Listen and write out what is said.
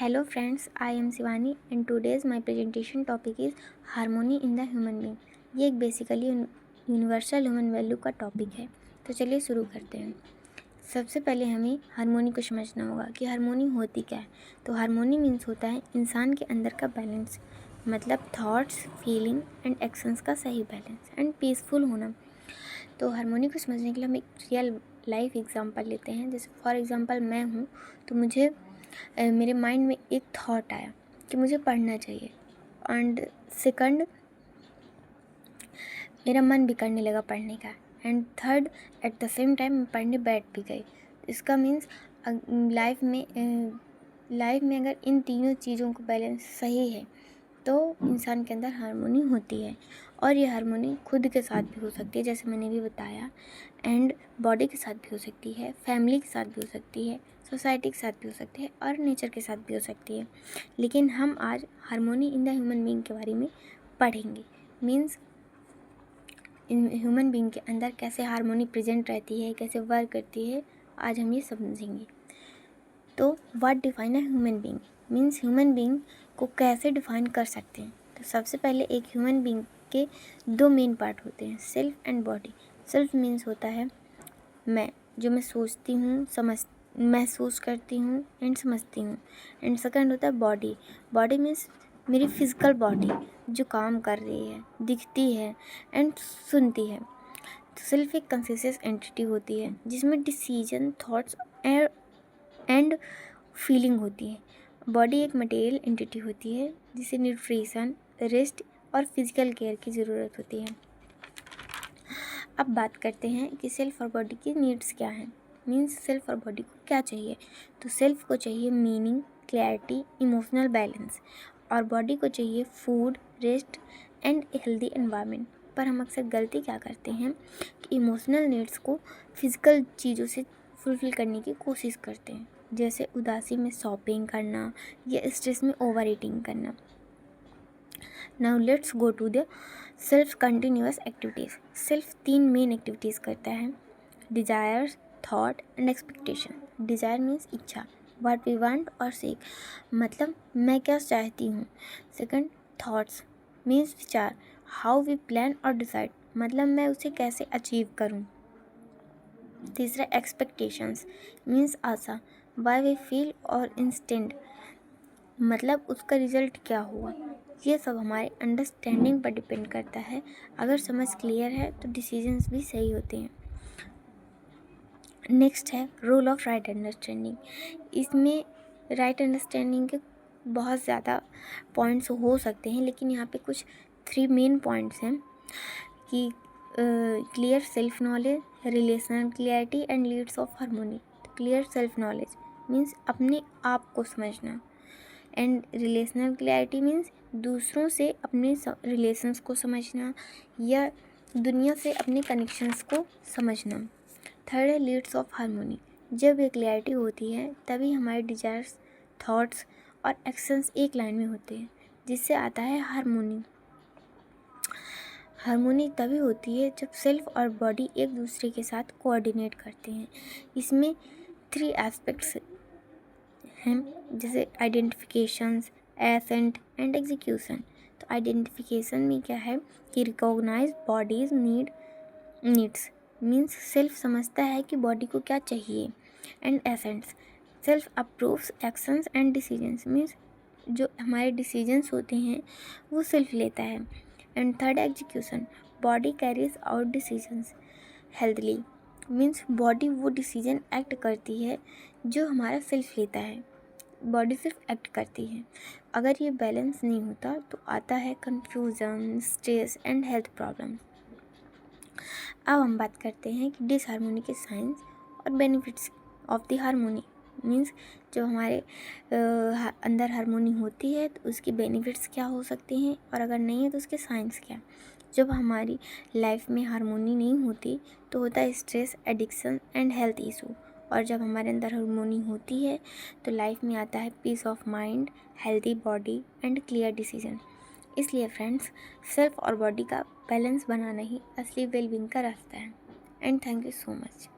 Hello friends, I am Shivani and today's my presentation topic is harmony in the human being। ये एक basically universal human value का topic है। तो चलिए शुरू करते हैं। सबसे पहले हमें हारमोनी को समझना होगा कि हारमोनी होती क्या है। तो हारमोनी मीन्स होता है इंसान के अंदर का बैलेंस, मतलब थॉट्स, फीलिंग एंड एक्शंस का सही बैलेंस एंड पीसफुल होना। तो हारमोनी को समझने के लिए हम एक रियल लाइफ एग्जांपल लेते हैं। जैसे फॉर एग्जांपल मैं हूँ, तो मुझे मेरे माइंड में एक थॉट आया कि मुझे पढ़ना चाहिए, एंड सेकंड मेरा मन भी करने लगा पढ़ने का, and third at the same time मैं पढ़ने बैठ भी गई। इसका मीन्स लाइफ में अगर इन तीनों चीज़ों को बैलेंस सही है तो इंसान के अंदर हारमोनी होती है। और ये हारमोनी खुद के साथ भी हो सकती है, जैसे मैंने भी बताया, एंड बॉडी के साथ भी हो सकती है, फैमिली के साथ भी हो सकती है, सोसाइटी के साथ भी हो सकती है और नेचर के साथ भी हो सकती है। लेकिन हम आज harmony in the human being के बारे में पढ़ेंगे। मीन्स इन ह्यूमन बीइंग के अंदर कैसे हारमोनी प्रेजेंट रहती है, कैसे वर्क करती है, आज हम ये समझेंगे। तो what define a human being, means human being को कैसे डिफाइन कर सकते हैं। तो सबसे पहले एक ह्यूमन बीइंग के दो मेन पार्ट होते हैं, self and body. Self means होता है मैं, जो मैं सोचती हूँ, महसूस करती हूँ एंड समझती हूँ। एंड सेकंड होता है बॉडी। बॉडी मीन्स मेरी फिजिकल बॉडी जो काम कर रही है, दिखती है एंड सुनती है। तो सेल्फ एक कॉन्शियस एंटिटी होती है जिसमें डिसीजन, थॉट्स एंड फीलिंग होती है। बॉडी एक मटेरियल एंटिटी होती है जिसे न्यूट्रिशन, रेस्ट और फिजिकल केयर की ज़रूरत होती है। अब बात करते हैं कि सेल्फ और बॉडी की नीड्स क्या हैं। मीन्स सेल्फ और बॉडी को क्या चाहिए। तो सेल्फ को चाहिए मीनिंग, क्लैरिटी, इमोशनल बैलेंस, और बॉडी को चाहिए food, rest and healthy environment. पर हम अक्सर गलती क्या करते हैं कि इमोशनल नीड्स को फिजिकल चीज़ों से फुलफ़िल करने की कोशिश करते हैं, जैसे उदासी में शॉपिंग करना या स्ट्रेस में ओवर ईटिंग करना। Now let's go to the self continuous activities. Self तीन मेन एक्टिविटीज़ करता है, desires, thought and expectation. Desire means इच्छा, व्हाट वी वांट और सीक, मतलब मैं क्या चाहती हूँ। सेकंड थॉट्स मीन्स विचार, हाउ वी प्लान और डिसाइड, मतलब मैं उसे कैसे अचीव करूँ। तीसरा एक्सपेक्टेशंस मीन्स आशा, वाई वी फील और इंस्टेंट, मतलब उसका रिजल्ट क्या हुआ। ये सब हमारे अंडरस्टैंडिंग पर डिपेंड करता है। अगर समझ क्लियर है तो डिसीजंस भी सही होते हैं। नेक्स्ट है रोल ऑफ राइट अंडरस्टैंडिंग। इसमें राइट अंडरस्टैंडिंग के बहुत ज़्यादा पॉइंट्स हो सकते हैं, लेकिन यहाँ पे कुछ 3 मेन पॉइंट्स हैं कि clear self knowledge, relational clarity and Leeds of harmony. Clear self knowledge means अपने आप को समझना, एंड रिलेशनल क्लैरिटी मीन्स दूसरों से अपने रिलेशंस को समझना या दुनिया से अपने कनेक्शंस को समझना। थर्ड है लीड्स ऑफ हारमोनी। जब ये क्लैरिटी होती है तभी हमारे डिजायर्स, थॉट्स और एक्शंस एक लाइन में होते हैं, जिससे आता है हारमोनी। हारमोनी तभी होती है जब सेल्फ और बॉडी एक दूसरे के साथ कोऑर्डिनेट करते हैं। इसमें 3 एस्पेक्ट्स हैं, जैसे आइडेंटिफिकेशंस, एसेंट एंड एग्जीक्यूशन। तो आइडेंटिफिकेशन में क्या है कि recognise body's needs, means self समझता है कि बॉडी को क्या चाहिए। And assents self approves actions and decisions, means जो हमारे डिसीजंस होते हैं वो सेल्फ लेता है। And third execution, body carries out decisions healthily, means body वो डिसीजन एक्ट करती है जो हमारा सेल्फ लेता है, बॉडी सिर्फ एक्ट करती है। अगर ये बैलेंस नहीं होता तो आता है confusion, stress and health problem. अब हम बात करते हैं कि डिसहार्मोनी के साइंस और benefits of the harmony. Means जब हमारे अंदर हारमोनी होती है तो उसकी बेनिफिट्स क्या हो सकते हैं, और अगर नहीं है तो उसके साइंस क्या। जब हमारी लाइफ में हारमोनी नहीं होती तो होता है stress, addiction and health issue. और जब हमारे अंदर हारमोनी होती है तो लाइफ में आता है peace of mind, healthy body and clear decision. इसलिए फ्रेंड्स, सेल्फ और बॉडी का बैलेंस बनाना ही असली वेलबींग का रास्ता है। And thank you so much.